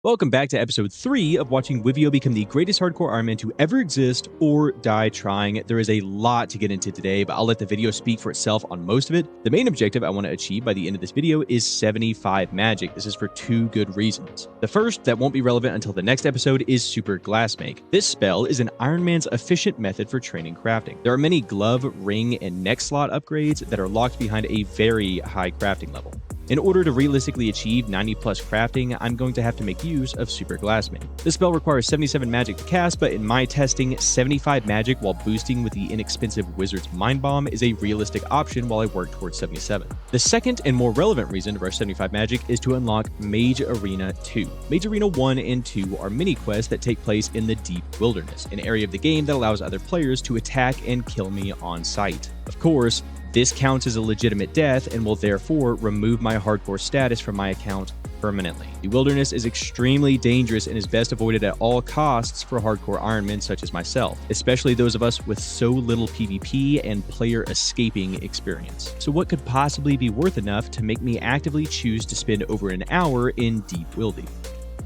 Welcome back to episode 3 of watching Wivio become the greatest hardcore Iron Man to ever exist or die trying. There is a lot to get into today, but I'll let the video speak for itself on most of it. The main objective I want to achieve by the end of this video is 75 magic. This is for two good reasons. The first, that won't be relevant until the next episode, is Super Glass Make. This spell is an Iron Man's efficient method for training crafting. There are many glove, ring, and neck slot upgrades that are locked behind a very high crafting level. In order to realistically achieve 90 plus crafting, I'm going to have to make use of Super Glass Make. This spell requires 77 magic to cast, but in my testing, 75 magic while boosting with the inexpensive Wizard's Mind Bomb is a realistic option while I work towards 77. The second and more relevant reason to rush 75 magic is to unlock Mage Arena II. Mage Arena 1 and 2 are mini quests that take place in the Deep Wilderness, an area of the game that allows other players to attack and kill me on sight. Of course, this counts as a legitimate death and will therefore remove my hardcore status from my account permanently. The wilderness is extremely dangerous and is best avoided at all costs for hardcore Iron Men such as myself, especially those of us with so little PvP and player escaping experience. So what could possibly be worth enough to make me actively choose to spend over an hour in Deep Wildy?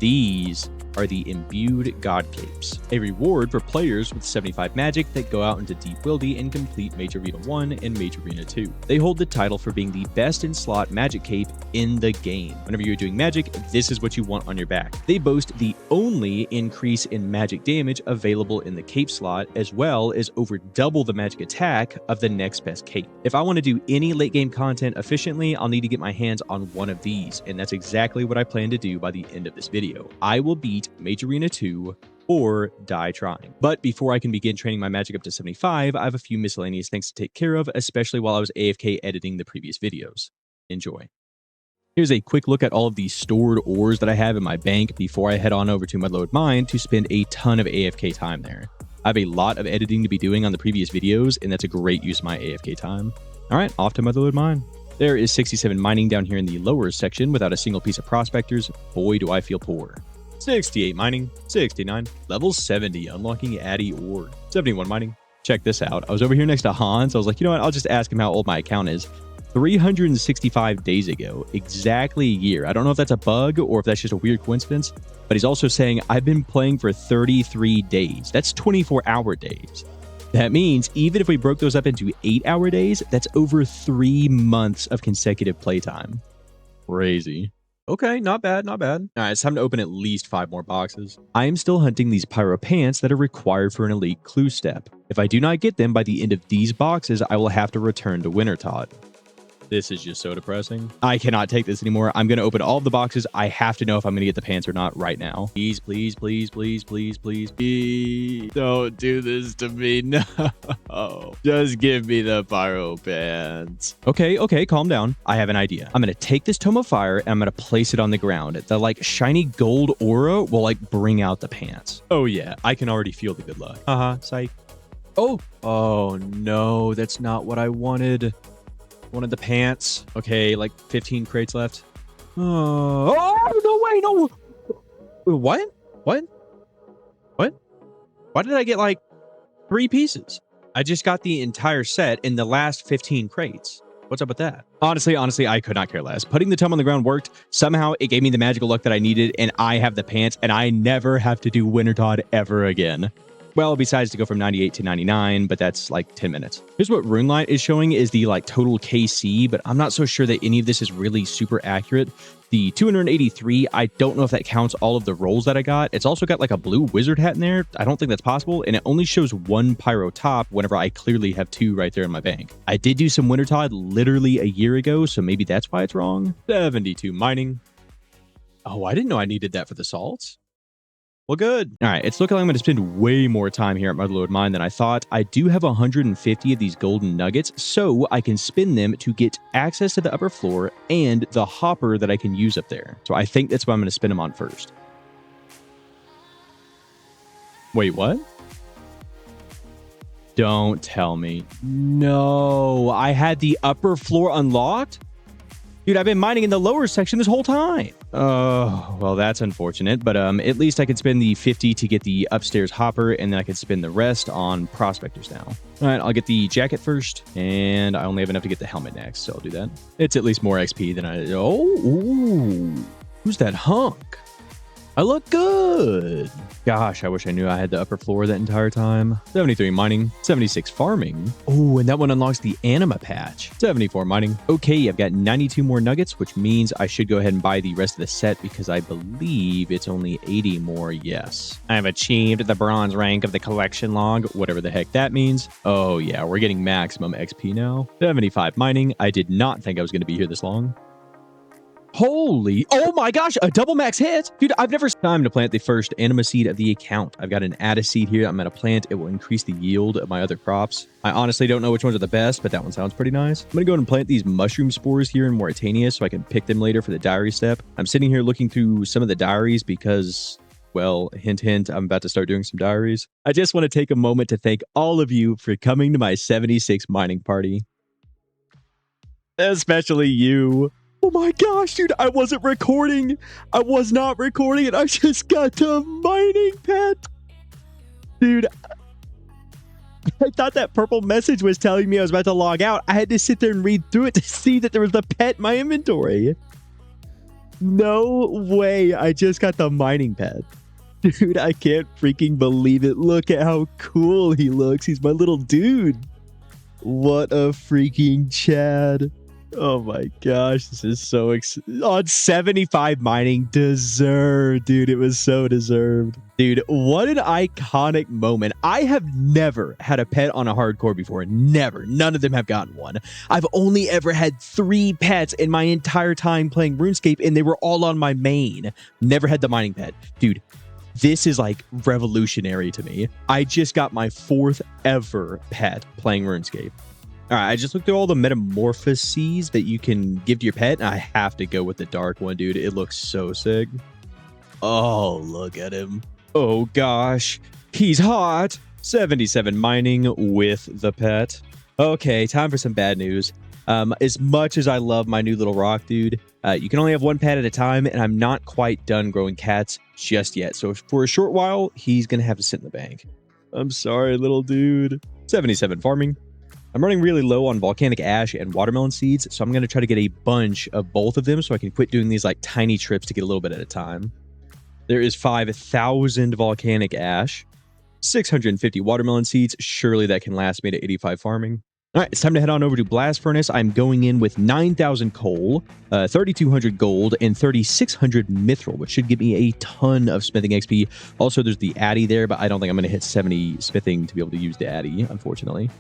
These are the Imbued God Capes, a reward for players with 75 magic that go out into Deep Wildy and complete Mage Arena 1 and Mage Arena 2. They hold the title for being the best in slot magic cape in the game. Whenever you're doing magic, this is what you want on your back. They boast the only increase in magic damage available in the cape slot, as well as over double the magic attack of the next best cape. If I want to do any late game content efficiently, I'll need to get my hands on one of these, and that's exactly what I plan to do by the end of this video. I will beat Mage Arena 2 or die trying. But before I can begin training my magic up to 75, I have a few miscellaneous things to take care of, especially while I was AFK editing the previous videos. Enjoy. Here's a quick look at all of the stored ores that I have in my bank before I head on over to Mudlode Mine to spend a ton of AFK time there. I have a lot of editing to be doing on the previous videos, and that's a great use of my AFK time. Alright, off to Mudlode Mine. There is 67 mining down here in the lower section without a single piece of prospectors. Boy, do I feel poor. 68 mining, 69, level 70, unlocking Addy ore, 71 mining. Check this out. I was over here next to Hans. I was like, you know what? I'll just ask him how old my account is. 365 days ago, exactly a year. I don't know if that's a bug or if that's just a weird coincidence, but he's also saying I've been playing for 33 days. That's 24-hour days. That means even if we broke those up into 8-hour days, that's over 3 months of consecutive playtime. Crazy. Okay, not bad, not bad. All right, it's time to open at least 5 more boxes. I am still hunting these pyro pants that are required for an elite clue step. If I do not get them by the end of these boxes, I will have to return to Wintertodt. This is just so depressing. I cannot take this anymore. I'm going to open all of the boxes. I have to know if I'm going to get the pants or not right now. Please, please, please, please, please, please, please. Don't do this to me. No. Just give me the pyro pants. Okay, calm down. I have an idea. I'm going to take this tome of fire and I'm going to place it on the ground. The shiny gold aura will bring out the pants. Oh yeah, I can already feel the good luck. Psych. Oh no, that's not what I wanted. Wanted the pants. Okay, 15 crates left. Oh, no way, no. What? Why did I get 3 pieces? I just got the entire set in the last 15 crates. What's up with that? Honestly, I could not care less. Putting the tome on the ground worked. Somehow it gave me the magical luck that I needed, and I have the pants, and I never have to do Wintertodt ever again. Well, besides to go from 98 to 99, but that's 10 minutes. Here's what RuneLite is showing is the total KC, but I'm not so sure that any of this is really super accurate. The 283, I don't know if that counts all of the rolls that I got. It's also got a blue wizard hat in there. I don't think that's possible, and it only shows 1 pyro top whenever I clearly have 2 right there in my bank. I did do some Wintertodt literally a year ago, so maybe that's why it's wrong. 72 mining. Oh, I didn't know I needed that for the salts. Well, good. All right, it's looking like I'm going to spend way more time here at Mudlode Mine than I thought. I do have 150 of these golden nuggets, so I can spin them to get access to the upper floor and the hopper that I can use up there. So I think that's what I'm going to spin them on first. Wait, what? Don't tell me. No, I had the upper floor unlocked? Dude, I've been mining in the lower section this whole time. Oh, well, that's unfortunate. But at least I can spend the 50 to get the upstairs hopper, and then I can spend the rest on prospectors now. All right, I'll get the jacket first, and I only have enough to get the helmet next, so I'll do that. It's at least more XP than I... Oh, ooh. Who's that hunk? I look good. Gosh, I wish I knew I had the upper floor that entire time. 73 mining, 76 farming. Oh, and that one unlocks the anima patch. 74 mining. Okay, I've got 92 more nuggets, which means I should go ahead and buy the rest of the set because I believe it's only 80 more. Yes. I have achieved the bronze rank of the collection log, whatever the heck that means. Oh yeah, we're getting maximum XP now. 75 mining. I did not think I was going to be here this long. Holy, oh my gosh, a double max hit. Dude, I've never time to plant the first anima seed of the account. I've got an addis seed here I'm going to plant. It will increase the yield of my other crops. I honestly don't know which ones are the best, but that one sounds pretty nice. I'm going to go ahead and plant these mushroom spores here in Mauritania so I can pick them later for the diary step. I'm sitting here looking through some of the diaries because, well, hint, hint, I'm about to start doing some diaries. I just want to take a moment to thank all of you for coming to my 76 mining party. Especially you. Oh my gosh, dude, I wasn't recording. I was not recording it. I just got the mining pet. Dude, I thought that purple message was telling me I was about to log out. I had to sit there and read through it to see that there was the pet in my inventory. No way. I just got the mining pet. Dude, I can't freaking believe it. Look at how cool he looks. He's my little dude. What a freaking Chad. Oh my gosh, this is so on 75 mining, deserved, dude. It was so deserved. Dude, what an iconic moment. I have never had a pet on a hardcore before. Never. None of them have gotten one. I've only ever had 3 pets in my entire time playing RuneScape, and they were all on my main. Never had the mining pet. Dude, this is like revolutionary to me. I just got my 4th ever pet playing RuneScape. All right, I just looked through all the metamorphoses that you can give to your pet, and I have to go with the dark one, dude. It looks so sick. Oh, look at him. Oh, gosh. He's hot. 77 mining with the pet. Okay, time for some bad news. As much as I love my new little rock dude, you can only have 1 pet at a time, and I'm not quite done growing cats just yet. So for a short while, he's going to have to sit in the bank. I'm sorry, little dude. 77 farming. I'm running really low on volcanic ash and watermelon seeds, so I'm going to try to get a bunch of both of them so I can quit doing these like tiny trips to get a little bit at a time. There is 5,000 volcanic ash, 650 watermelon seeds. Surely that can last me to 85 farming. All right, it's time to head on over to Blast Furnace. I'm going in with 9,000 coal, 3,200 gold, and 3,600 mithril, which should give me a ton of smithing XP. Also, there's the addy there, but I don't think I'm going to hit 70 smithing to be able to use the addy, unfortunately.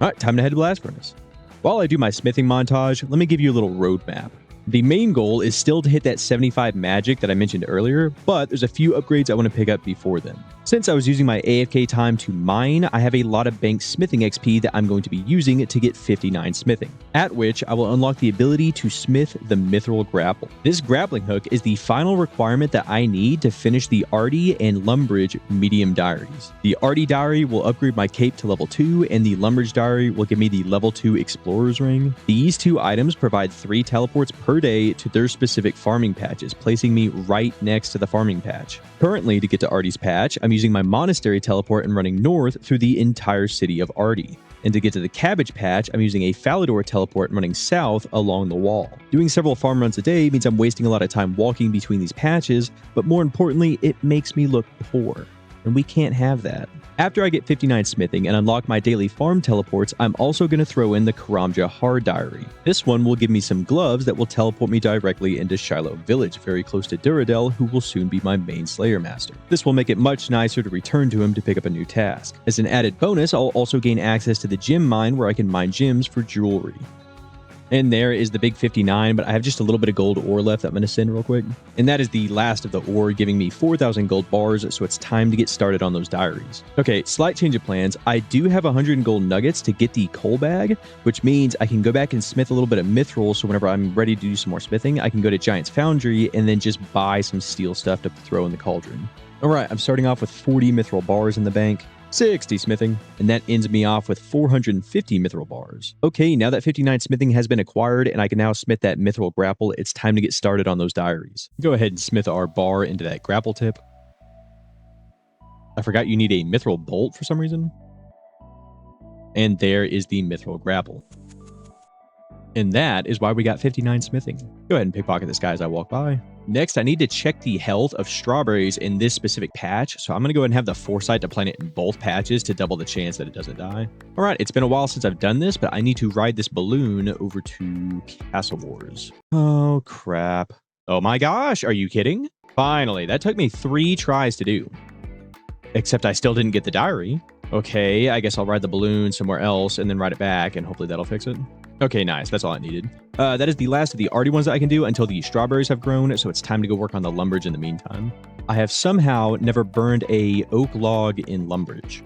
All right, time to head to Blast Furnace. While I do my smithing montage, let me give you a little roadmap. The main goal is still to hit that 75 magic that I mentioned earlier, but there's a few upgrades I want to pick up before then. Since I was using my AFK time to mine, I have a lot of bank smithing XP that I'm going to be using to get 59 smithing, at which I will unlock the ability to smith the mithril grapple. This grappling hook is the final requirement that I need to finish the Arty and Lumbridge medium diaries. The Arty diary will upgrade my cape to level 2, and the Lumbridge diary will give me the level 2 explorer's ring. These 2 items provide 3 teleports per day to their specific farming patches, placing me right next to the farming patch. Currently, to get to Arty's patch, I'm using my monastery teleport and running north through the entire city of Arty. And to get to the cabbage patch, I'm using a Falador teleport and running south along the wall. Doing several farm runs a day means I'm wasting a lot of time walking between these patches, but more importantly, it makes me look poor. And we can't have that. After I get 59 smithing and unlock my daily farm teleports, I'm also going to throw in the Karamja Hard Diary. This one will give me some gloves that will teleport me directly into Shiloh Village, very close to Duradel, who will soon be my main Slayer Master. This will make it much nicer to return to him to pick up a new task. As an added bonus, I'll also gain access to the gem mine where I can mine gems for jewelry. And there is the big 59, but I have just a little bit of gold ore left that I'm going to send real quick. And that is the last of the ore, giving me 4,000 gold bars, so it's time to get started on those diaries. Okay, slight change of plans. I do have 100 gold nuggets to get the coal bag, which means I can go back and smith a little bit of mithril, so whenever I'm ready to do some more smithing, I can go to Giant's Foundry and then just buy some steel stuff to throw in the cauldron. All right, I'm starting off with 40 mithril bars in the bank. 60 smithing, and that ends me off with 450 mithril bars. Okay, now that 59 smithing has been acquired and I can now smith that mithril grapple, it's time to get started on those diaries. Go ahead and smith our bar into that grapple tip. I forgot you need a mithril bolt for some reason. And there is the mithril grapple. And that is why we got 59 smithing. Go ahead and pickpocket this guy as I walk by. Next, I need to check the health of strawberries in this specific patch. So I'm going to go ahead and have the foresight to plant it in both patches to double the chance that it doesn't die. All right, it's been a while since I've done this, but I need to ride this balloon over to Castle Wars. Oh, crap. Oh my gosh, are you kidding? Finally, that took me 3 tries to do. Except I still didn't get the diary. Okay, I guess I'll ride the balloon somewhere else and then ride it back and hopefully that'll fix it. Okay, nice. That's all I needed. That is the last of the arty ones that I can do until the strawberries have grown, so it's time to go work on the lumberage in the meantime. I have somehow never burned a oak log in lumberage.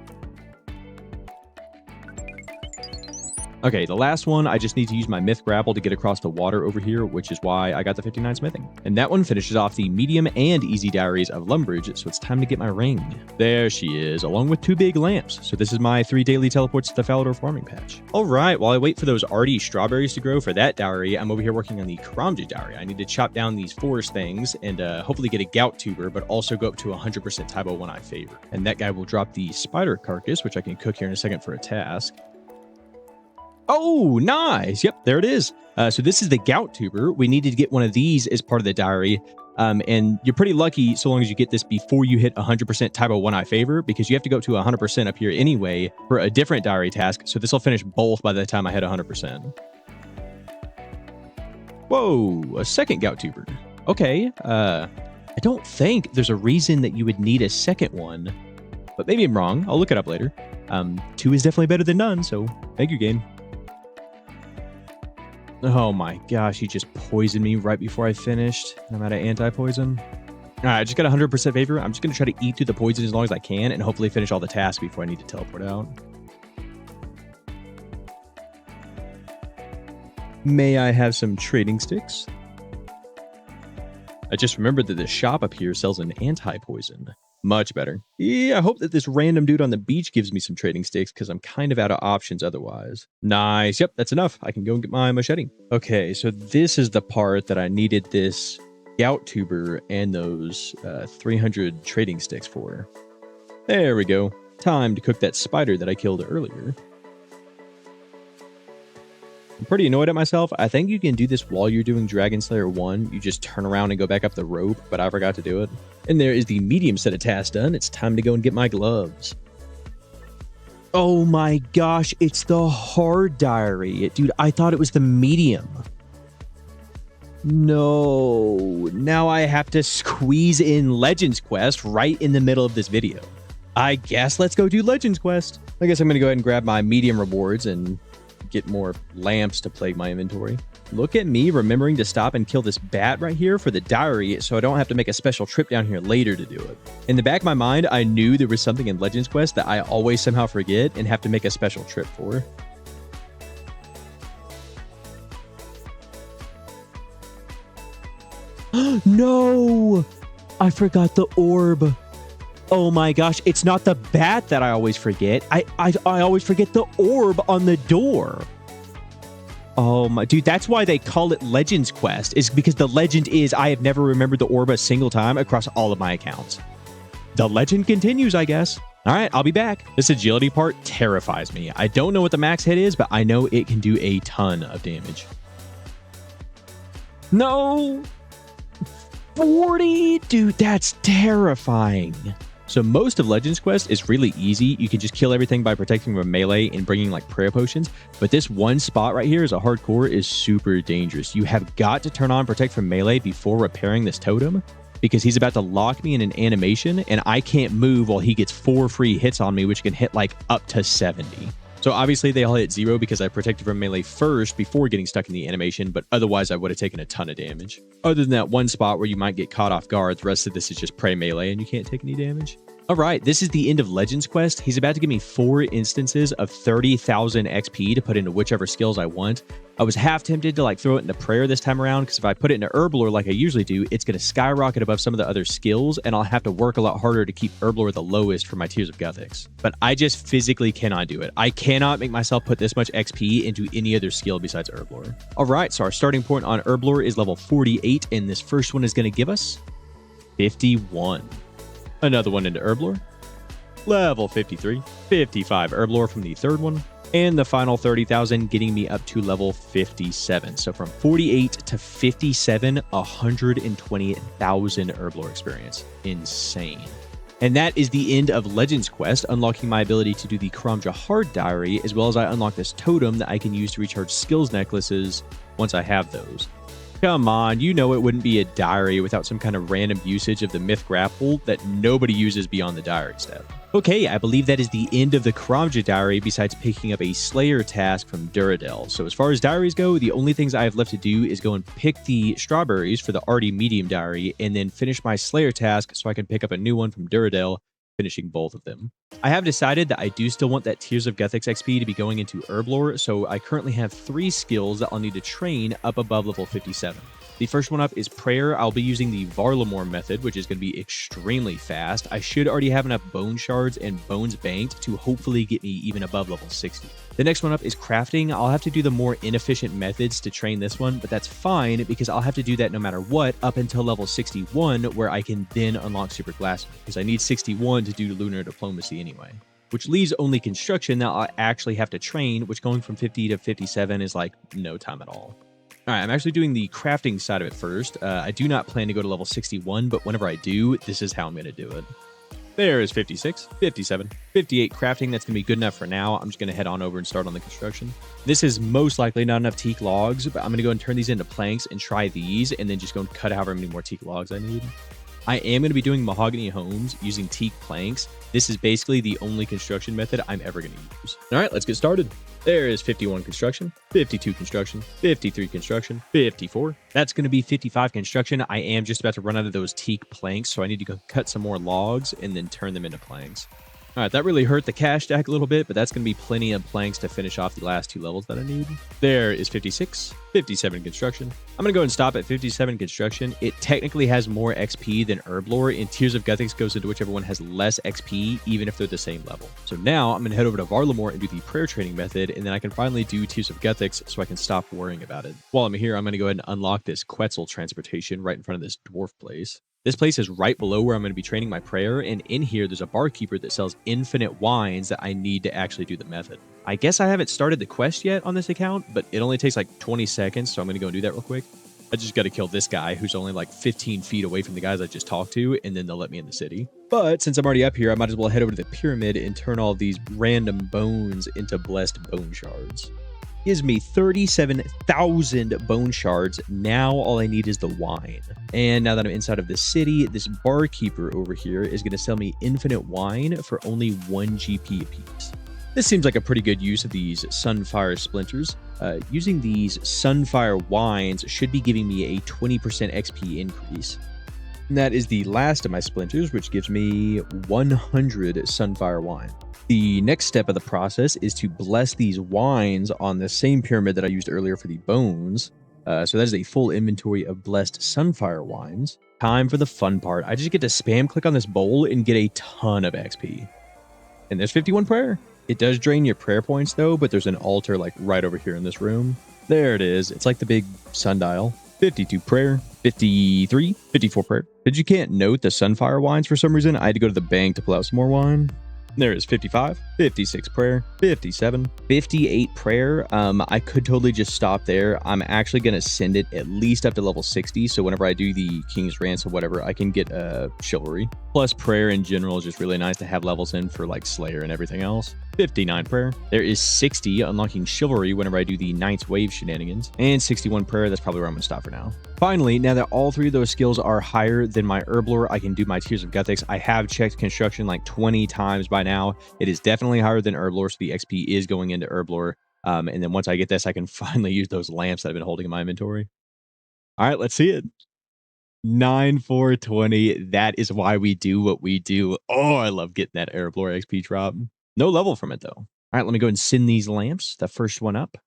Okay, the last one, I just need to use my myth grapple to get across the water over here, which is why I got the 59 smithing. And that one finishes off the medium and easy diaries of lumberage, so it's time to get my ring. There she is, along with 2 big lamps. So this is my 3 daily teleports to the Falador farming patch. All right, while I wait for those arty strawberries to grow for that diary, I'm over here working on the Karamja diary. I need to chop down these forest things and hopefully get a gout tuber, but also go up to 100% Tybo when I favor. And that guy will drop the spider carcass, which I can cook here in a second for a task. Oh, nice. Yep, there it is. So this is the gout tuber. We needed to get one of these as part of the diary. And you're pretty lucky so long as you get this before you hit 100% Tybo One Eye Favor, because you have to go up to 100% up here anyway for a different diary task. So this will finish both by the time I hit 100%. Whoa, a second gout tuber. Okay. I don't think there's a reason that you would need a second one, but maybe I'm wrong. I'll look it up later. 2 is definitely better than none, so thank you, game. Oh my gosh, he just poisoned me right before I finished. And I'm out of anti-poison. All right, I just got 100% favor. I'm just going to try to eat through the poison as long as I can and hopefully finish all the tasks before I need to teleport out. May I have some trading sticks? I just remembered that the shop up here sells an anti-poison. Much better. Yeah, I hope that this random dude on the beach gives me some trading sticks because I'm kind of out of options otherwise. Nice. Yep, that's enough. I can go and get my machete. Okay, so this is the part that I needed this gout tuber and those 300 trading sticks for. There we go. Time to cook that spider that I killed earlier. I'm pretty annoyed at myself. I think you can do this while you're doing Dragon Slayer 1. You just turn around and go back up the rope, but I forgot to do it. And there is the medium set of tasks done. It's time to go and get my gloves. Oh my gosh, it's the hard diary. Dude, I thought it was the medium. No, now I have to squeeze in Legends Quest right in the middle of this video. I guess let's go do Legends Quest. I guess I'm going to go ahead and grab my medium rewards and get more lamps to plague my inventory. Look at me remembering to stop and kill this bat right here for the diary so I don't have to make a special trip down here later to do it. In the back of my mind, I knew there was something in Legends Quest that I always somehow forget and have to make a special trip for. No! I forgot the orb. Oh my gosh, it's not the bat that I always forget. I always forget the orb on the door. Oh my, dude, that's why they call it Legends Quest, is because the legend is I have never remembered the orb a single time across all of my accounts. The legend continues, I guess. All right, I'll be back. This agility part terrifies me. I don't know what the max hit is, but I know it can do a ton of damage. No! 40? Dude, that's terrifying. So most of Legends Quest is really easy. You can just kill everything by protecting from melee and bringing like prayer potions. But this one spot right here as a hardcore is super dangerous. You have got to turn on protect from melee before repairing this totem, because he's about to lock me in an animation and I can't move while he gets 4 free hits on me, which can hit like up to 70. So obviously they all hit 0 because I protected from melee first before getting stuck in the animation, but otherwise I would have taken a ton of damage. Other than that one spot where you might get caught off guard, the rest of this is just pray melee and you can't take any damage. All right, this is the end of Legends Quest. He's about to give me 4 instances of 30,000 XP to put into whichever skills I want. I was half tempted to like throw it into prayer this time around, because if I put it into Herblore like I usually do, it's going to skyrocket above some of the other skills, and I'll have to work a lot harder to keep Herblore the lowest for my tiers of Gothics. But I just physically cannot do it. I cannot make myself put this much XP into any other skill besides Herblore. All right, so our starting point on Herblore is level 48, and this first one is going to give us 51. Another one into Herblore. Level 53. 55 Herblore from the third one. and the final 30,000 getting me up to level 57. So from 48 to 57, 120,000 Herblore experience. Insane. And that is the end of Legends Quest, unlocking my ability to do the Karam Jahar diary, as well as I unlock this totem that I can use to recharge skills necklaces once I have those. Come on, you know it wouldn't be a diary without some kind of random usage of the myth grapple that nobody uses beyond the diary step. Okay, I believe that is the end of the Karamja diary besides picking up a Slayer task from Duradel. So as far as diaries go, the only things I have left to do is go and pick the strawberries for the Arty medium diary and then finish my Slayer task so I can pick up a new one from Duradel, finishing both of them. I have decided that I do still want that Tears of Guthix XP to be going into Herblore, so I currently have 3 skills that I'll need to train up above level 57. The first one up is Prayer. I'll be using the Varlamore method, which is going to be extremely fast. I should already have enough Bone Shards and Bones Banked to hopefully get me even above level 60. The next one up is Crafting. I'll have to do the more inefficient methods to train this one, but that's fine because I'll have to do that no matter what up until level 61, where I can then unlock Super Glassman, because I need 61 to do Lunar Diplomacy anyway. Which leaves only Construction that I'll actually have to train, which going from 50 to 57 is like no time at all. All right, I'm actually doing the crafting side of it first. I do not plan to go to level 61, but whenever I do, this is how I'm going to do it. There is 56, 57, 58 crafting. That's going to be good enough for now. I'm just going to head on over and start on the construction. This is most likely not enough teak logs, but I'm going to go and turn these into planks and try these, and then just go and cut however many more teak logs I need. I am going to be doing mahogany homes using teak planks. This is basically the only construction method I'm ever going to use. All right, let's get started. There is 51 construction, 52 construction, 53 construction, 54. That's going to be 55 construction. I am just about to run out of those teak planks, so I need to go cut some more logs and then turn them into planks. All right, that really hurt the cash stack a little bit, but that's going to be plenty of planks to finish off the last 2 levels that I need. There is 56, 57 construction. I'm going to go and stop at 57 construction. It technically has more XP than Herblore, and Tears of Guthix goes into whichever one has less XP, even if they're the same level. So now I'm going to head over to Varlamore and do the prayer training method, and then I can finally do Tears of Guthix so I can stop worrying about it. While I'm here, I'm going to go ahead and unlock this Quetzal transportation right in front of this dwarf place. This place is right below where I'm going to be training my prayer, and in here there's a barkeeper that sells infinite wines that I need to actually do the method. I guess I haven't started the quest yet on this account, but it only takes like 20 seconds, so I'm going to go and do that real quick. I just got to kill this guy who's only like 15 feet away from the guys I just talked to, and then they'll let me in the city. But since I'm already up here, I might as well head over to the pyramid and turn all of these random bones into blessed bone shards. Gives me 37,000 bone shards. Now all I need is the wine. And now that I'm inside of the city, this barkeeper over here is going to sell me infinite wine for only 1 GP apiece. This seems like a pretty good use of these Sunfire Splinters. Using these Sunfire Wines should be giving me a 20% XP increase. And that is the last of my Splinters, which gives me 100 Sunfire Wine. The next step of the process is to bless these wines on the same pyramid that I used earlier for the bones. So that is a full inventory of blessed Sunfire Wines. Time for the fun part. I just get to spam click on this bowl and get a ton of XP. And there's 51 prayer. It does drain your prayer points though, but there's an altar like right over here in this room. There it is. It's like the big sundial. 52 prayer, 53, 54 prayer. But you can't note the Sunfire Wines for some reason. I had to go to the bank to pull out some more wine. There is 55, 56 prayer, 57, 58 prayer. I could totally just stop there. I'm actually going to send it at least up to level 60. So whenever I do the King's Rants or whatever, I can get chivalry. Plus prayer in general is just really nice to have levels in for like Slayer and everything else. 59 prayer. There is 60 unlocking chivalry whenever I do the Knight's Wave shenanigans. And 61 prayer. That's probably where I'm going to stop for now. Finally, now that all 3 of those skills are higher than my Herblore, I can do my Tears of Guthix. I have checked construction like 20 times by now. It is definitely higher than Herblore, so the XP is going into Herblore. And then once I get this, I can finally use those lamps that I've been holding in my inventory. All right, let's see it. 9, 4, 20. That is why we do what we do. Oh, I love getting that Herblore XP drop. No level from it, though. All right, let me go and send these lamps. The first one up.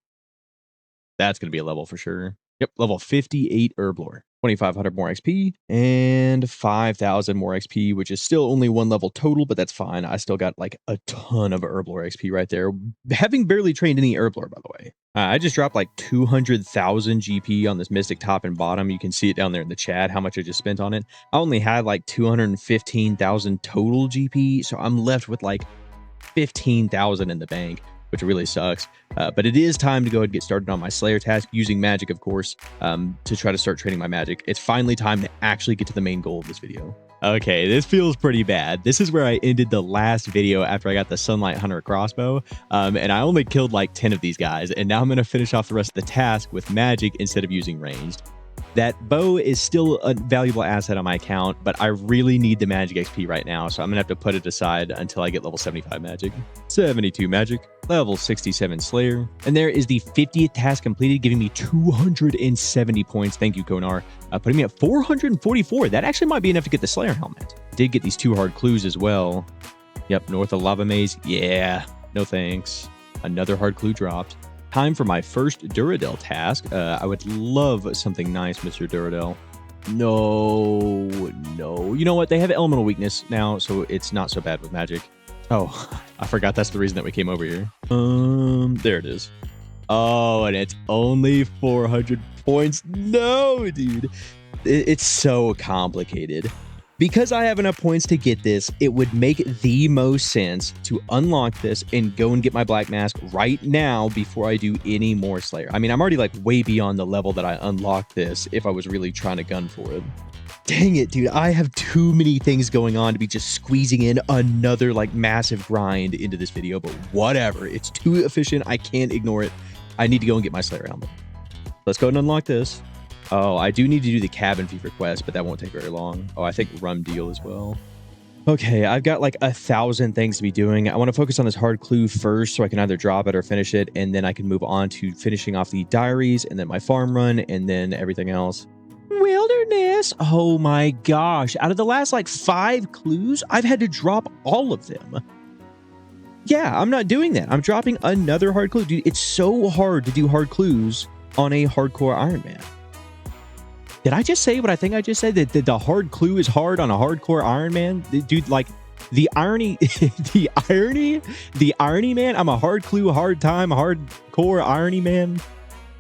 That's going to be a level for sure. Yep, level 58 Herblore. 2,500 more XP and 5,000 more XP, which is still only 1 level total, but that's fine. I still got like a ton of Herblore XP right there, having barely trained any Herblore, by the way. I just dropped like 200,000 GP on this Mystic top and bottom. You can see it down there in the chat, how much I just spent on it. I only had like 215,000 total GP, so I'm left with like 15,000 in the bank. which really sucks. But it is time to go ahead and get started on my Slayer task using magic, of course, to try to start training my magic. It's finally time to actually get to the main goal of this video. Okay, this feels pretty bad. This is where I ended the last video after I got the Sunlight Hunter crossbow, and I only killed like 10 of these guys, and now I'm going to finish off the rest of the task with magic instead of using ranged. That bow is still a valuable asset on my account, but I really need the magic XP right now, so I'm going to have to put it aside until I get level 75 magic. 72 magic, level 67 Slayer, and there is the 50th task completed, giving me 270 points. Thank you, Konar. Putting me at 444. That actually might be enough to get the Slayer helmet. Did get these 2 hard clues as well. Yep, north of Lava Maze. Yeah, no thanks. Another hard clue dropped. Time for my first Duradel task. I would love something nice, Mr. Duradel. No. You know what? They have elemental weakness now, so it's not so bad with magic. Oh, I forgot that's the reason that we came over here. There it is. Oh, and it's only 400 points. No, dude. It's so complicated. Because I have enough points to get this, it would make the most sense to unlock this and go and get my Black Mask right now before I do any more Slayer. I mean, I'm already like way beyond the level that I unlocked this if I was really trying to gun for it. Dang it, dude. I have too many things going on to be just squeezing in another like massive grind into this video, but whatever. It's too efficient. I can't ignore it. I need to go and get my Slayer helmet. Let's go and unlock this. Oh, I do need to do the cabin fever quest, but that won't take very long. Oh, I think rum deal as well. Okay, I've got like 1,000 things to be doing. I want to focus on this hard clue first so I can either drop it or finish it, and then I can move on to finishing off the diaries, and then my farm run, and then everything else. Wilderness! Oh my gosh. Out of the last like 5 clues, I've had to drop all of them. Yeah, I'm not doing that. I'm dropping another hard clue. Dude, it's so hard to do hard clues on a hardcore Iron Man. Did I just say what I think I just said? That the hard clue is hard on a hardcore Iron Man? Dude, like, the irony, the irony, man. I'm a hard clue, hard time, hardcore irony, man.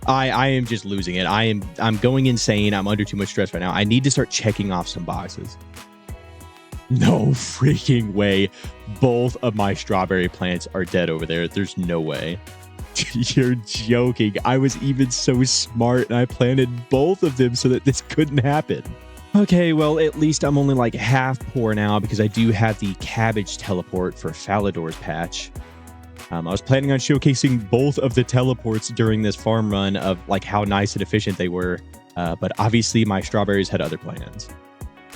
I am just losing it. I'm going insane. I'm under too much stress right now. I need to start checking off some boxes. No freaking way. Both of my strawberry plants are dead over there. There's no way. You're joking. I was even so smart and I planted both of them so that this couldn't happen. Okay, well, at least I'm only like half poor now because I do have the cabbage teleport for Falador's patch. I was planning on showcasing both of the teleports during this farm run of like how nice and efficient they were, but obviously my strawberries had other plans.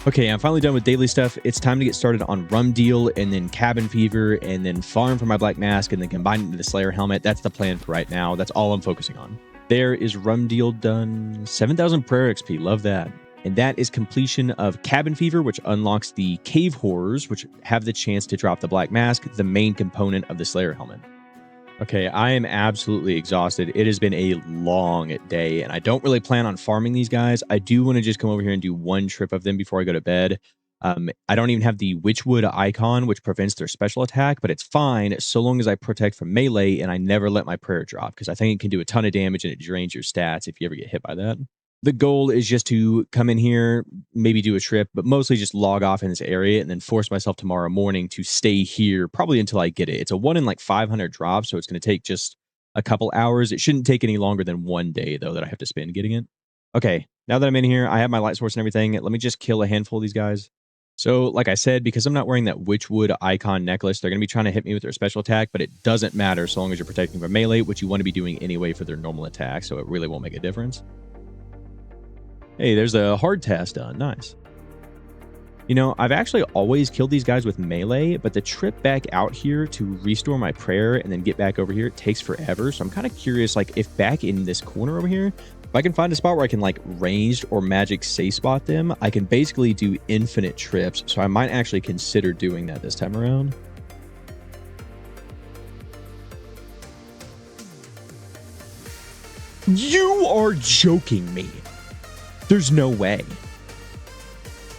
Okay, I'm finally done with daily stuff. It's time to get started on Rum Deal and then Cabin Fever and then farm for my Black Mask and then combine it into the Slayer helmet. That's the plan for right now. That's all I'm focusing on. There is Rum Deal done. 7,000 prayer XP. Love that. And that is completion of Cabin Fever, which unlocks the Cave Horrors, which have the chance to drop the Black Mask, the main component of the Slayer helmet. Okay, I am absolutely exhausted. It has been a long day, and I don't really plan on farming these guys. I do want to just come over here and do one trip of them before I go to bed. I don't even have the Witchwood icon, which prevents their special attack, but it's fine so long as I protect from melee and I never let my prayer drop, because I think it can do a ton of damage and it drains your stats if you ever get hit by that. The goal is just to come in here, maybe do a trip, but mostly just log off in this area and then force myself tomorrow morning to stay here probably until I get it. It's a 1 in like 500 drop, so it's going to take just a couple hours. It shouldn't take any longer than 1 day, though, that I have to spend getting it. Okay, now that I'm in here, I have my light source and everything. Let me just kill a handful of these guys. So, like I said, because I'm not wearing that Witchwood icon necklace, they're going to be trying to hit me with their special attack, but it doesn't matter so long as you're protecting from melee, which you want to be doing anyway for their normal attack, so it really won't make a difference. Hey, there's a hard task done. Nice. You know, I've actually always killed these guys with melee, but the trip back out here to restore my prayer and then get back over here takes forever. So I'm kind of curious, like, if back in this corner over here, if I can find a spot where I can, like, ranged or magic safe spot them, I can basically do infinite trips. So I might actually consider doing that this time around. You are joking me. There's no way.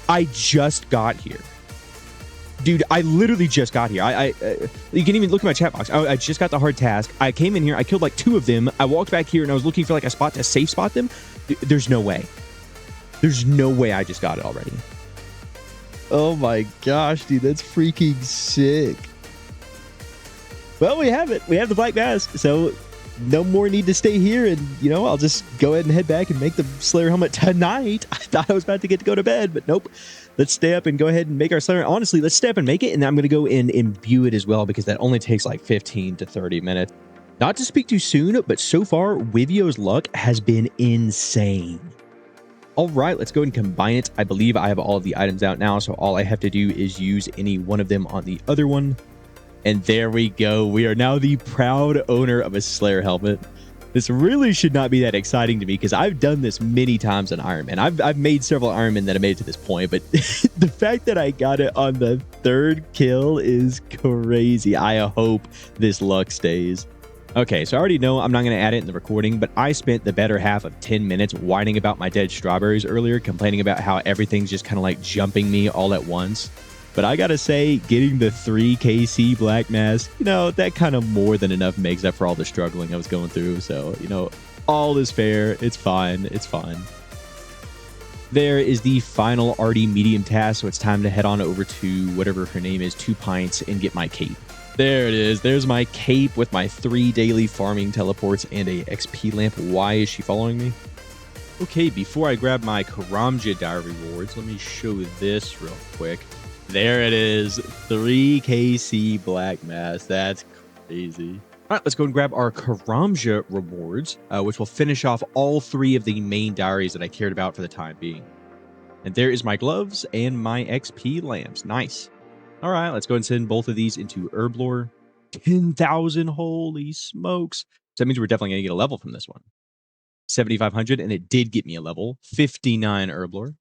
I just got here. Dude, I literally just got here. You can even look at my chat box. I just got the hard task. I came in here. I killed like 2 of them. I walked back here and I was looking for like a spot to safe spot them. There's no way. There's no way I just got it already. Oh my gosh, dude. That's freaking sick. Well, we have it. We have the black mask. So no more need to stay here. And, you know, I'll just go ahead and head back and make the Slayer helmet tonight. I thought I was about to get to go to bed, but nope. Let's stay up and go ahead and make our Slayer. Honestly, let's stay up and make it. And I'm going to go and imbue it as well, because that only takes like 15 to 30 minutes. Not to speak too soon, but so far, Wivio's luck has been insane. All right, let's go and combine it. I believe I have all of the items out now, so all I have to do is use any one of them on the other one. And there we go. We are now the proud owner of a Slayer helmet. This really should not be that exciting to me, because I've done this many times on Iron Man. I've made several Iron Men that have made it to this point, but the fact that I got it on the 3rd kill is crazy. I hope this luck stays. Okay, so I already know I'm not going to add it in the recording, but I spent the better half of 10 minutes whining about my dead strawberries earlier, complaining about how everything's just kind of like jumping me all at once. But I gotta say, getting the 3 KC Black Mask, you know, that kind of more than enough makes up for all the struggling I was going through. So, you know, all is fair. It's fine. It's fine. There is the final Artie medium task, so it's time to head on over to whatever her name is, 2 Pints, and get my cape. There it is. There's my cape with my 3 daily farming teleports and a XP lamp. Why is she following me? Okay, before I grab my Karamja diary rewards, let me show this real quick. There it is, 3 KC Black Mask. That's crazy. All right, let's go and grab our Karamja rewards, which will finish off all 3 of the main diaries that I cared about for the time being. And there is my gloves and my XP lamps. Nice. All right, let's go and send both of these into Herblore. 10,000, holy smokes. So that means we're definitely going to get a level from this one. 7,500, and it did get me a level. 59 Herblore.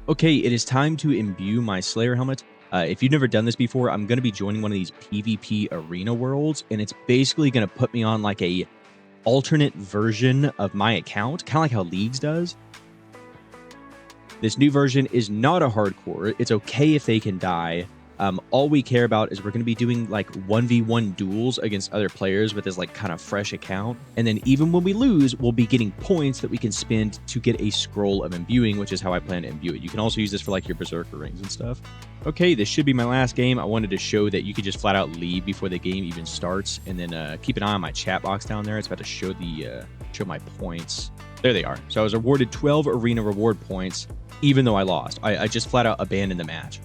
Okay, it is time to imbue my Slayer helmet. If you've never done this before, I'm going to be joining one of these PvP arena worlds, and it's basically going to put me on like a alternate version of my account, kind of like how Leagues does. This new version is not a hardcore. It's okay if they can die. All we care about is we're going to be doing like 1v1 duels against other players with this like kind of fresh account. And then even when we lose, we'll be getting points that we can spend to get a scroll of imbuing, which is how I plan to imbue it. You can also use this for like your berserker rings and stuff. Okay, this should be my last game. I wanted to show that you could just flat out leave before the game even starts, and then keep an eye on my chat box down there. It's about to show the show my points. There they are. So I was awarded 12 arena reward points, even though I lost. I just flat out abandoned the match.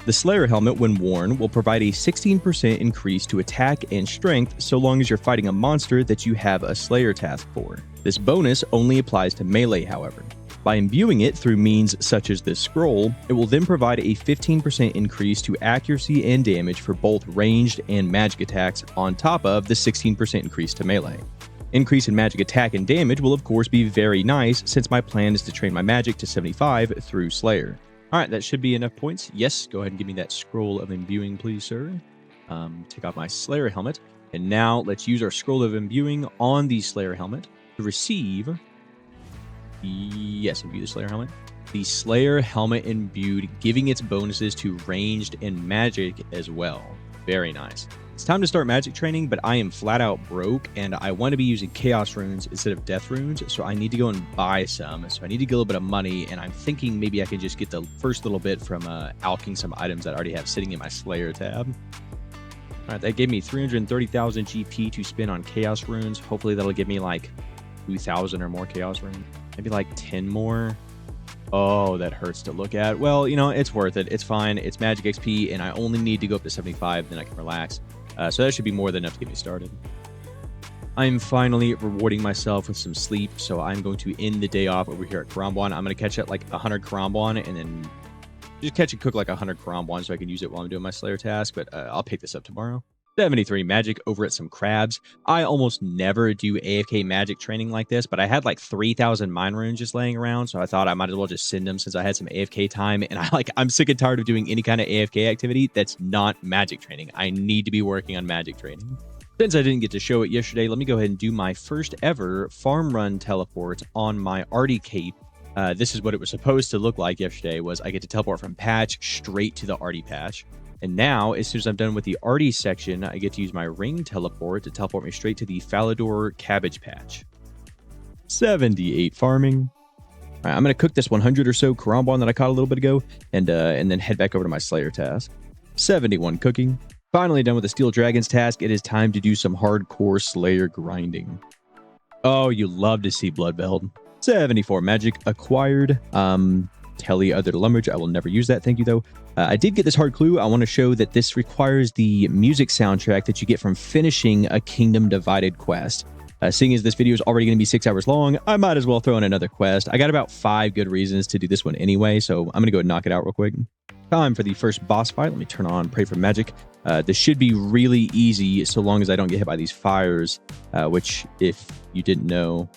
The Slayer helmet, when worn, will provide a 16% increase to attack and strength so long as you're fighting a monster that you have a Slayer task for. This bonus only applies to melee, however. By imbuing it through means such as this scroll, it will then provide a 15% increase to accuracy and damage for both ranged and magic attacks on top of the 16% increase to melee. Increase in magic attack and damage will of course be very nice, since my plan is to train my magic to 75 through Slayer. Alright, that should be enough points. Yes, go ahead and give me that scroll of imbuing, please, sir. Take off my Slayer helmet. And now let's use our scroll of imbuing on the Slayer helmet to receive... Yes, imbue the Slayer helmet. The Slayer helmet imbued, giving its bonuses to ranged and magic as well. Very nice. It's time to start magic training, but I am flat out broke, and I want to be using chaos runes instead of death runes, so I need to go and buy some. So I need to get a little bit of money, and I'm thinking maybe I can just get the first little bit from alching some items that I already have sitting in my Slayer tab. All right, that gave me 330,000 GP to spend on chaos runes. Hopefully that'll give me like 2,000 or more chaos runes. Maybe like 10 more. Oh, that hurts to look at. Well, you know, it's worth it. It's fine. It's magic XP, and I only need to go up to 75, then I can relax. So that should be more than enough to get me started. I'm finally rewarding myself with some sleep, so I'm going to end the day off over here at Karambwan. I'm going to catch at like 100 Karambwan, and then just catch and cook like 100 Karambwan so I can use it while I'm doing my Slayer task, but I'll pick this up tomorrow. 73 magic over at some crabs. I almost never do AFK magic training like this, but I had like 3,000 mine runes just laying around, so I thought I might as well just send them since I had some AFK time, and I'm sick and tired of doing any kind of AFK activity that's not magic training. I need to be working on magic training. Since I didn't get to show it yesterday, let me go ahead and do my first ever farm run teleport on my Artie cape. This is what it was supposed to look like yesterday, was I get to teleport from patch straight to the Artie patch. And now, as soon as I'm done with the Artie section, I get to use my ring teleport to teleport me straight to the Falador cabbage patch. 78 farming. All right, I'm going to cook this 100 or so Karambwan that I caught a little bit ago, and then head back over to my Slayer task. 71 cooking. Finally done with the Steel Dragons task, it is time to do some hardcore Slayer grinding. Oh, you love to see Bloodveld. 74 magic acquired. Telly other lumberage. I will never use that. Thank you, though. I did get this hard clue. I want to show that this requires the music soundtrack that you get from finishing a Kingdom Divided quest. Seeing as this video is already going to be 6 hours long, I might as well throw in another quest. I got about 5 good reasons to do this one anyway, so I'm going to go and knock it out real quick. Time for the first boss fight. Let me turn on Pray for Magic. This should be really easy so long as I don't get hit by these fires, which, if you didn't know,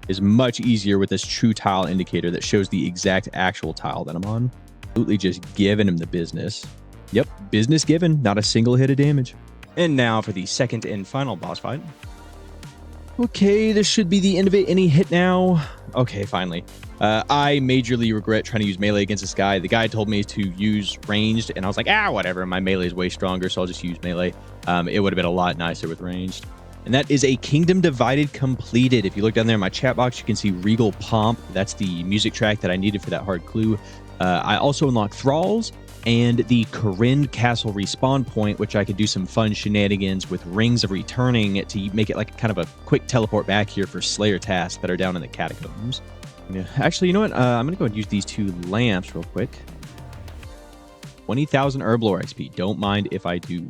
is much easier with this true tile indicator that shows the exact actual tile that I'm on. Absolutely just giving him the business. Yep, business given, not a single hit of damage. And now for the second and final boss fight. Okay, this should be the end of it. Any hit now? Okay, finally. I majorly regret trying to use melee against this guy. The guy told me to use ranged, and I was like, whatever. My melee is way stronger, so I'll just use melee. It would have been a lot nicer with ranged. And that is a Kingdom Divided completed. If you look down there in my chat box, you can see Regal Pomp. That's the music track that I needed for that hard clue. I also unlocked Thralls and the Corinne Castle respawn point, which I could do some fun shenanigans with Rings of Returning to make it like kind of a quick teleport back here for Slayer tasks that are down in the catacombs. Yeah. Actually, you know what? I'm going to go and use these 2 lamps real quick. 20,000 Herblore XP. Don't mind if I do.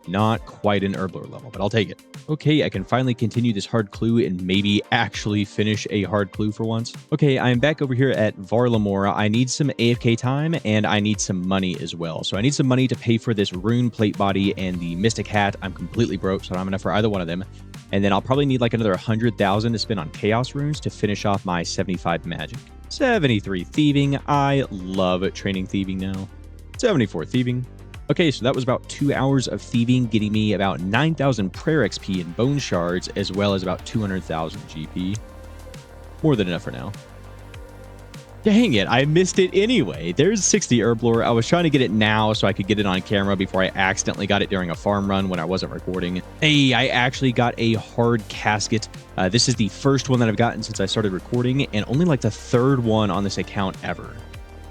Not quite an Herblore level, but I'll take it. Okay, I can finally continue this hard clue and maybe actually finish a hard clue for once. Okay, I'm back over here at Varlamora. I need some AFK time and I need some money as well. So I need some money to pay for this rune plate body and the mystic hat. I'm completely broke, so I don't have enough for either one of them. And then I'll probably need like another 100,000 to spend on chaos runes to finish off my 75 magic. 73 thieving. I love training thieving now. 74 thieving. Okay, so that was about 2 hours of thieving, getting me about 9,000 prayer XP and bone shards, as well as about 200,000 GP. More than enough for now. Dang it, I missed it anyway. There's 60 Herblore. I was trying to get it now so I could get it on camera before I accidentally got it during a farm run when I wasn't recording. Hey, I actually got a hard casket. This is the first one that I've gotten since I started recording, and only like the 3rd one on this account ever.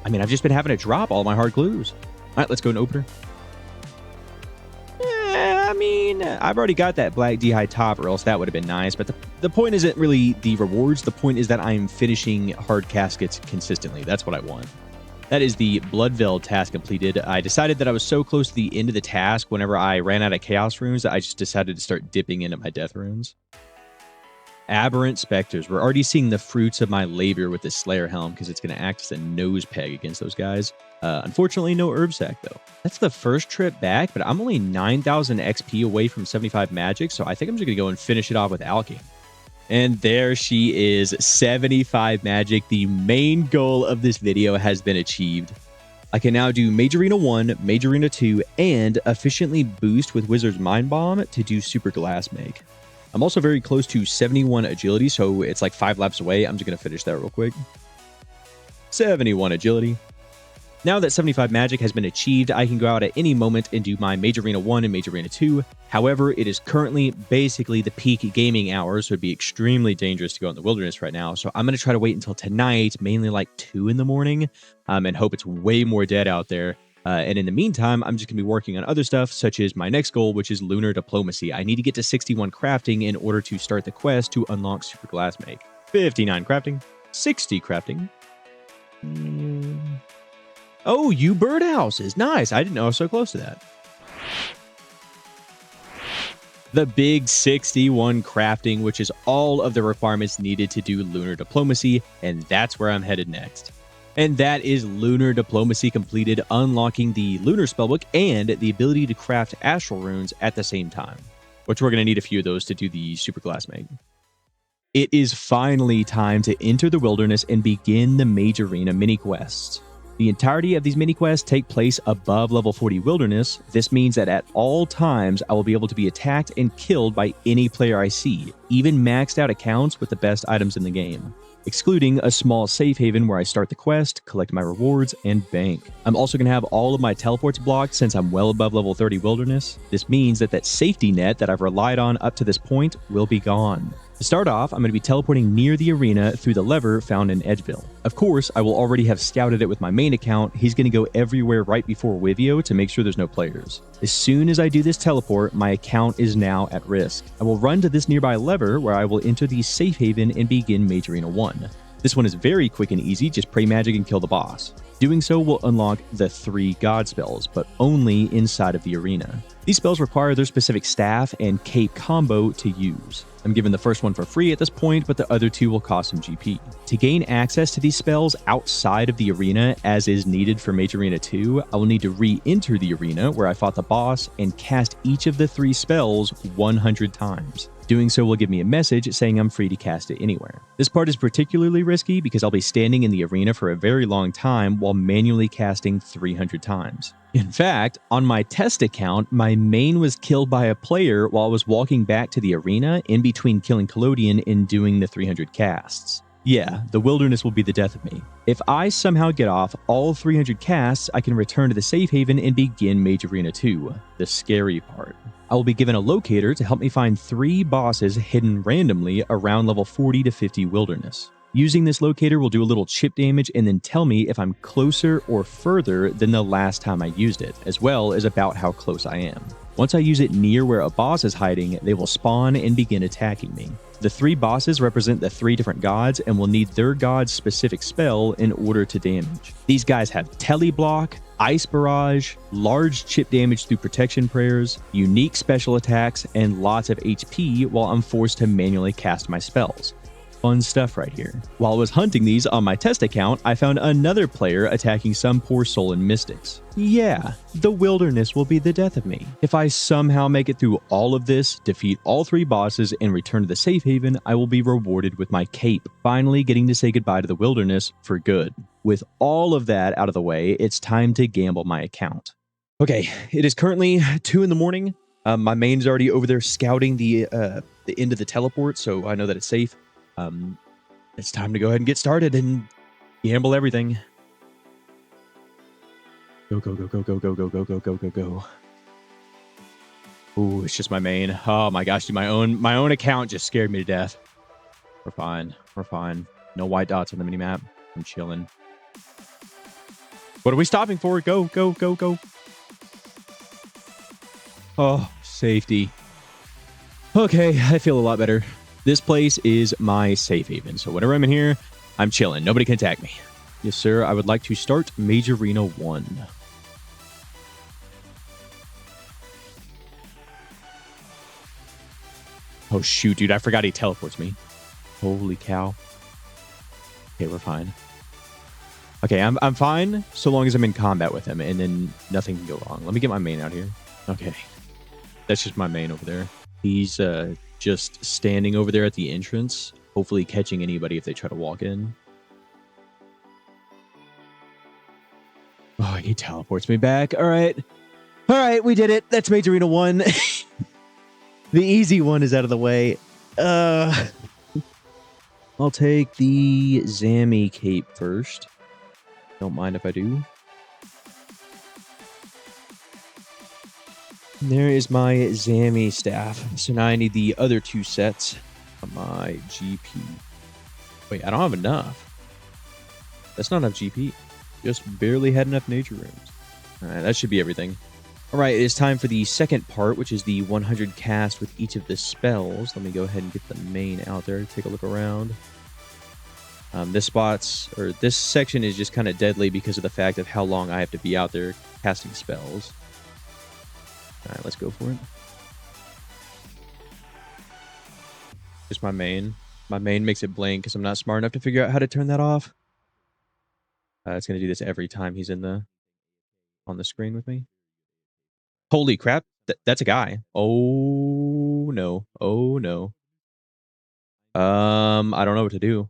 I mean, I've just been having to drop all my hard clues. All right, let's go and open her. I mean, I've already got that black D-high top, or else that would have been nice. But the point isn't really the rewards. The point is that I'm finishing hard caskets consistently. That's what I want. That is the Bloodveld task completed. I decided that I was so close to the end of the task whenever I ran out of chaos runes that I just decided to start dipping into my death runes. Aberrant Specters. We're already seeing the fruits of my labor with this Slayer Helm because it's going to act as a nose peg against those guys. Unfortunately, no herb sack, though. That's the first trip back, but I'm only 9,000 XP away from 75 magic, so I think I'm just going to go and finish it off with Alking. And there she is, 75 magic. The main goal of this video has been achieved. I can now do Mage Arena 1, Mage Arena 2, and efficiently boost with Wizard's Mind Bomb to do Super Glass Make. I'm also very close to 71 agility, so it's like 5 laps away. I'm just going to finish that real quick. 71 agility. Now that 75 magic has been achieved, I can go out at any moment and do my Mage Arena 1 and Mage Arena 2. However, it is currently basically the peak gaming hours, so it'd be extremely dangerous to go out in the wilderness right now. So I'm going to try to wait until tonight, mainly like 2 in the morning, and hope it's way more dead out there. And in the meantime, I'm just going to be working on other stuff, such as my next goal, which is Lunar Diplomacy. I need to get to 61 crafting in order to start the quest to unlock Super Glass Make. 59 crafting, 60 crafting. Oh, you birdhouses. Nice. I didn't know I was so close to that. The big 61 crafting, which is all of the requirements needed to do Lunar Diplomacy, and that's where I'm headed next. And that is Lunar Diplomacy completed, unlocking the Lunar Spellbook and the ability to craft Astral Runes at the same time, which we're going to need a few of those to do the Super Glass Make. It is finally time to enter the wilderness and begin the Mage Arena mini-quests. The entirety of these mini-quests take place above level 40 wilderness. This means that at all times, I will be able to be attacked and killed by any player I see, even maxed out accounts with the best items in the game, excluding a small safe haven where I start the quest, collect my rewards, and bank. I'm also going to have all of my teleports blocked since I'm well above level 30 wilderness. This means that that safety net that I've relied on up to this point will be gone. To start off, I'm going to be teleporting near the arena through the lever found in Edgeville. Of course, I will already have scouted it with my main account. He's going to go everywhere right before Wivio to make sure there's no players. As soon as I do this teleport, my account is now at risk. I will run to this nearby lever where I will enter the safe haven and begin Mage Arena 1. This one is very quick and easy, just pray magic and kill the boss. Doing so will unlock the 3 god spells, but only inside of the arena. These spells require their specific staff and cape combo to use. I'm given the first one for free at this point, but the other 2 will cost some GP. To gain access to these spells outside of the arena, as is needed for Mage Arena 2, I will need to re-enter the arena where I fought the boss and cast each of the 3 spells 100 times. Doing so will give me a message saying I'm free to cast it anywhere. This part is particularly risky because I'll be standing in the arena for a very long time while manually casting 300 times. In fact, on my test account, my main was killed by a player while I was walking back to the arena in between killing Collodion and doing the 300 casts. Yeah, the wilderness will be the death of me. If I somehow get off all 300 casts, I can return to the safe haven and begin Mage Arena 2, the scary part. I will be given a locator to help me find 3 bosses hidden randomly around level 40 to 50 wilderness. Using this locator will do a little chip damage and then tell me if I'm closer or further than the last time I used it, as well as about how close I am. Once I use it near where a boss is hiding, they will spawn and begin attacking me. The 3 bosses represent the 3 different gods and will need their god's specific spell in order to damage. These guys have Teleblock, Ice Barrage, large chip damage through protection prayers, unique special attacks, and lots of HP while I'm forced to manually cast my spells. Fun stuff right here. While I was hunting these on my test account, I found another player attacking some poor soul in Mystics. Yeah, the wilderness will be the death of me. If I somehow make it through all of this, defeat all 3 bosses, and return to the safe haven, I will be rewarded with my cape, finally getting to say goodbye to the wilderness for good. With all of that out of the way, it's time to gamble my account. Okay, it is currently 2 in the morning. My main's already over there scouting the end of the teleport, so I know that it's safe. It's time to go ahead and get started and gamble everything. Go, go, go, go, go, go, go, go, go, go, go, go. Ooh, it's just my main. Oh my gosh, dude, my own account just scared me to death. We're fine. We're fine. No white dots on the minimap. I'm chilling. What are we stopping for? Go, go, go, go. Oh, safety. Okay, I feel a lot better. This place is my safe haven, so whenever I'm in here, I'm chilling. Nobody can attack me. Yes, sir. I would like to start Mage Arena 1. Oh, shoot, dude. I forgot he teleports me. Holy cow. Okay, we're fine. Okay, I'm fine so long as I'm in combat with him, and then nothing can go wrong. Let me get my main out here. Okay. That's just my main over there. He's, just standing over there at the entrance, hopefully catching anybody if they try to walk in. Oh, he teleports me back. All right. All right, we did it. That's Mage Arena 1. The easy one is out of the way. I'll take the Zammy cape first. Don't mind if I do. There is my Zammy staff. So now I need the other 2 sets of my GP. Wait, I don't have enough. That's not enough GP. Just barely had enough nature rooms. Alright, that should be everything. Alright, it is time for the second part, which is the 100 cast with each of the spells. Let me go ahead and get the main out there. Take a look around. This section is just kind of deadly because of the fact of how long I have to be out there casting spells. Alright, let's go for it. Just my main. My main makes it blank because I'm not smart enough to figure out how to turn that off. It's going to do this every time he's on the screen with me. Holy crap. That's a guy. Oh, no. Oh, no. I don't know what to do.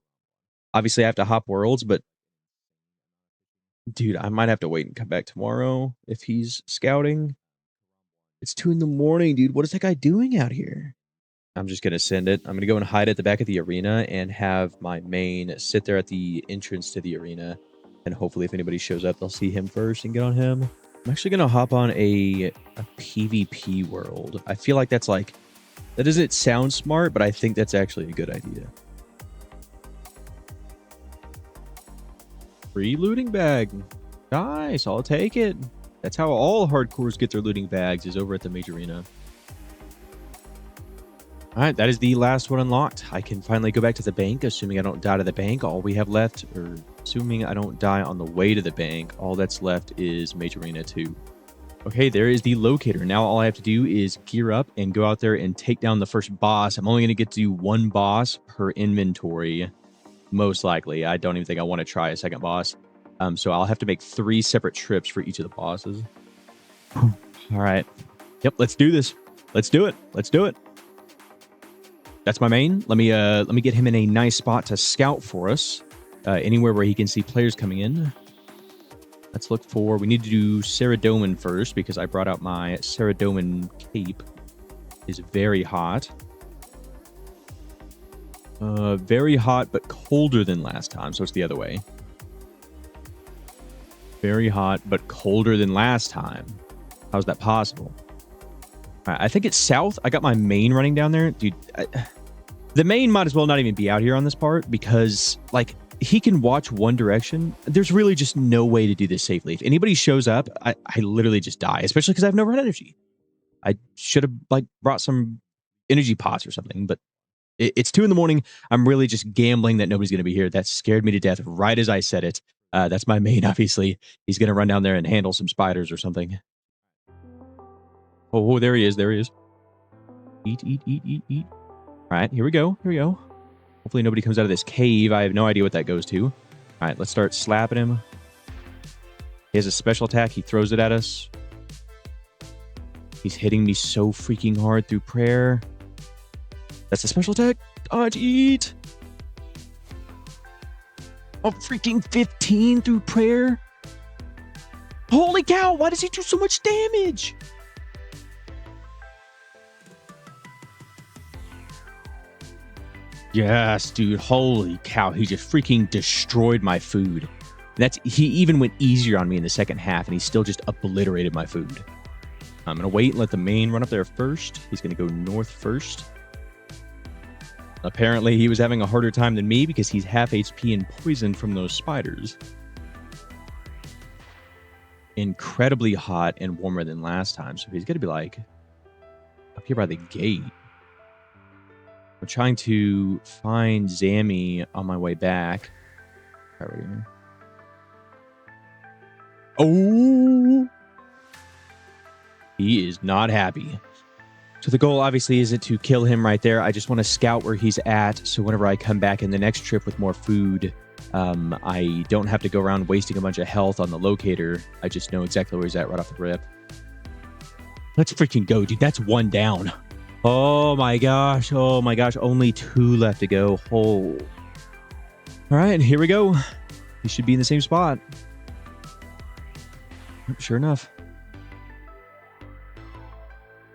Obviously, I have to hop worlds, but... Dude, I might have to wait and come back tomorrow if he's scouting. It's 2 in the morning, dude. What is that guy doing out here? I'm just going to send it. I'm going to go and hide at the back of the arena and have my main sit there at the entrance to the arena. And hopefully if anybody shows up, they'll see him first and get on him. I'm actually going to hop on a PvP world. I feel like that's like That doesn't sound smart, but I think that's actually a good idea. Free looting bag. Nice, I'll take it. That's how all hardcores get their looting bags, is over at the Mage Arena. All right, that is the last one unlocked. I can finally go back to the bank, assuming I don't die to the bank. All we have left, or assuming I don't die on the way to the bank, all that's left is Mage Arena II. Okay, there is the locator. Now all I have to do is gear up and go out there and take down the first boss. I'm only going to get to do one boss per inventory, most likely. I don't even think I want to try a second boss. So I'll have to make 3 separate trips for each of the bosses. All right. Yep, let's do this. Let's do it. Let's do it. That's my main. Let me get him in a nice spot to scout for us. Anywhere where he can see players coming in. Let's look for... We need to do Ceradomin first because I brought out my Ceradomin cape. It's very hot. Very hot, but colder than last time, so it's the other way. Very hot, but colder than last time. How's that possible? All right, I think it's south. I got my main running down there. Dude, the main might as well not even be out here on this part because, like, he can watch one direction. There's really just no way to do this safely. If anybody shows up, I literally just die, especially because I have no red energy. I should have, like, brought some energy pots or something, but it's 2 in the morning. I'm really just gambling that nobody's going to be here. That scared me to death right as I said it. That's my main, obviously. He's going to run down there and handle some spiders or something. Oh, there he is. There he is. Eat, eat, eat, eat, eat. All right, here we go. Here we go. Hopefully nobody comes out of this cave. I have no idea what that goes to. All right, let's start slapping him. He has a special attack. He throws it at us. He's hitting me so freaking hard through prayer. That's a special attack. Dodge, eat. Oh, freaking 15 through prayer. Holy cow, why does he do so much damage? Yes, dude. Holy cow. He just freaking destroyed my food. He even went easier on me in the second half, and he still just obliterated my food. I'm going to wait and let the main run up there first. He's going to go north first. Apparently, he was having a harder time than me because he's half HP and poisoned from those spiders. Incredibly hot and warmer than last time, so he's going to be like up here by the gate. I'm trying to find Zammy on my way back. All right, oh! He is not happy. So the goal obviously isn't to kill him right there. I just want to scout where he's at. So whenever I come back in the next trip with more food, I don't have to go around wasting a bunch of health on the locator. I just know exactly where he's at right off the rip. Let's freaking go, dude. That's 1 down. Oh my gosh. Oh my gosh. Only 2 left to go. Oh. All right, here we go. He should be in the same spot. Sure enough.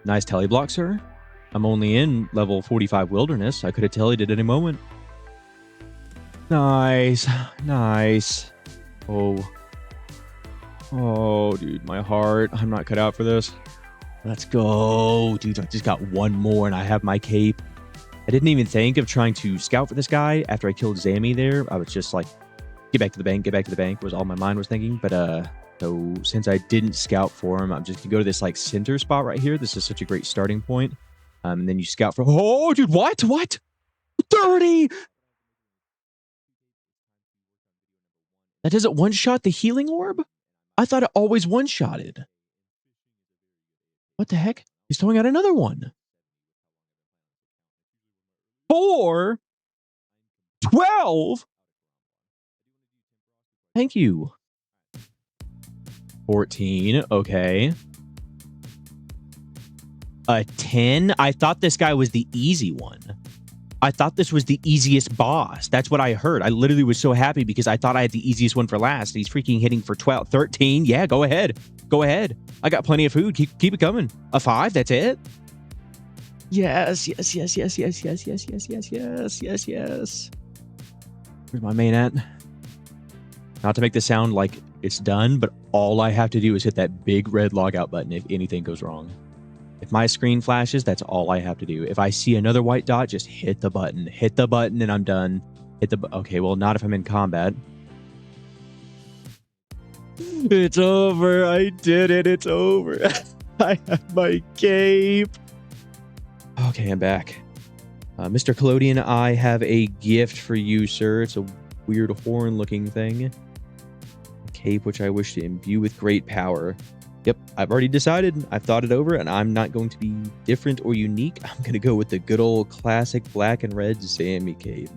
Nice tele block, sir. I'm only in level 45 wilderness. I could have tellied at any moment. Nice. Nice. Oh. Oh, dude, my heart. I'm not cut out for this. Let's go. Dude, I just got 1 more and I have my cape. I didn't even think of trying to scout for this guy after I killed Zammy there. I was just like, get back to the bank, was all my mind was thinking. But, so since I didn't scout for him, I'm just gonna go to this like center spot right here. This is such a great starting point. And then you scout for, oh, dude, what? 30! That doesn't one-shot the healing orb? I thought it always one-shotted. What the heck? He's throwing out another one. 4, 12. Thank you. 14. Okay. A 10. I thought this guy was the easy one. I thought this was the easiest boss. That's what I heard. I literally was so happy because I thought I had the easiest one for last. He's freaking hitting for 12, 13. Yeah, go ahead. Go ahead. I got plenty of food. Keep it coming. A 5. That's it. Yes. Where's my main at? Not to make this sound like it's done, but all I have to do is hit that big red log out button if anything goes wrong. If my screen flashes, that's all I have to do. If I see another white dot, just hit the button. Hit the button and I'm done. Okay, well, not if I'm in combat. It's over. I did it. It's over. I have my cape. Okay, I'm back. Mr. Collodion, I have a gift for you, sir. It's a weird horn-looking thing. A cape which I wish to imbue with great power. Yep, I've already decided. I've thought it over, and I'm not going to be different or unique. I'm going to go with the good old classic black and red Sammy cape.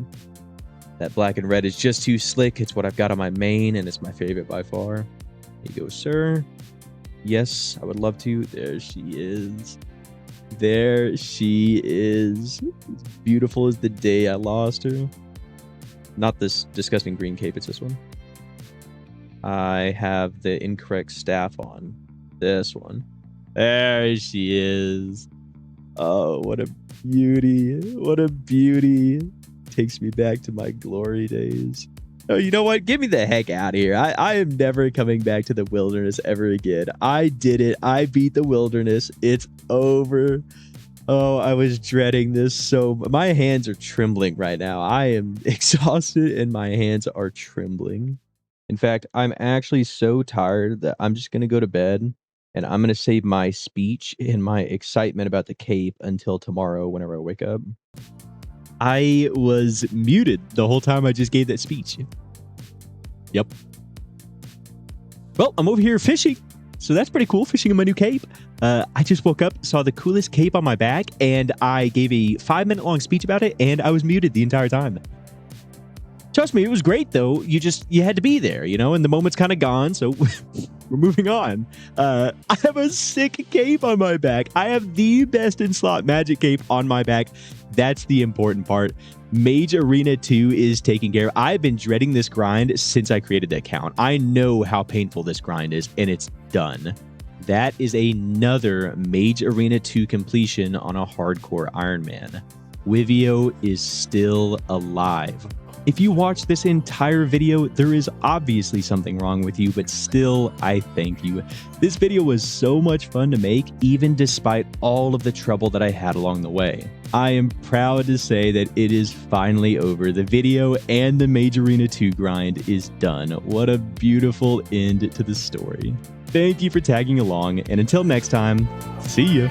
That black and red is just too slick. It's what I've got on my main, and it's my favorite by far. There you go, sir. Yes, I would love to. There she is. There she is. As beautiful as the day I lost her. Not this disgusting green cape, it's this one. I have the incorrect staff on. This one. There she is. Oh, what a beauty. What a beauty. Takes me back to my glory days. Oh, you know what? Get me the heck out of here. I am never coming back to the wilderness ever again. I did it. I beat the wilderness. It's over. Oh, I was dreading this so... My hands are trembling right now. I am exhausted and my hands are trembling. In fact, I'm actually so tired that I'm just going to go to bed and I'm going to save my speech and my excitement about the cape until tomorrow whenever I wake up. I was muted the whole time I just gave that speech. Yep. Well, I'm over here fishing. So that's pretty cool, fishing in my new cape. I just woke up, saw the coolest cape on my back, and I gave a 5-minute long speech about it, and I was muted the entire time. Trust me, it was great, though. You had to be there, you know, and the moment's kind of gone, so we're moving on. I have a sick cape on my back. I have the best in slot magic cape on my back. That's the important part. Mage Arena 2 is taken care of. I've been dreading this grind since I created the account. I know how painful this grind is, and it's done. That is another Mage Arena 2 completion on a hardcore Iron Man. Wivio is still alive. If you watch this entire video, there is obviously something wrong with you, but still, I thank you. This video was so much fun to make, even despite all of the trouble that I had along the way. I am proud to say that it is finally over. The video and the Mage Arena 2 grind is done. What a beautiful end to the story. Thank you for tagging along, and until next time, see ya!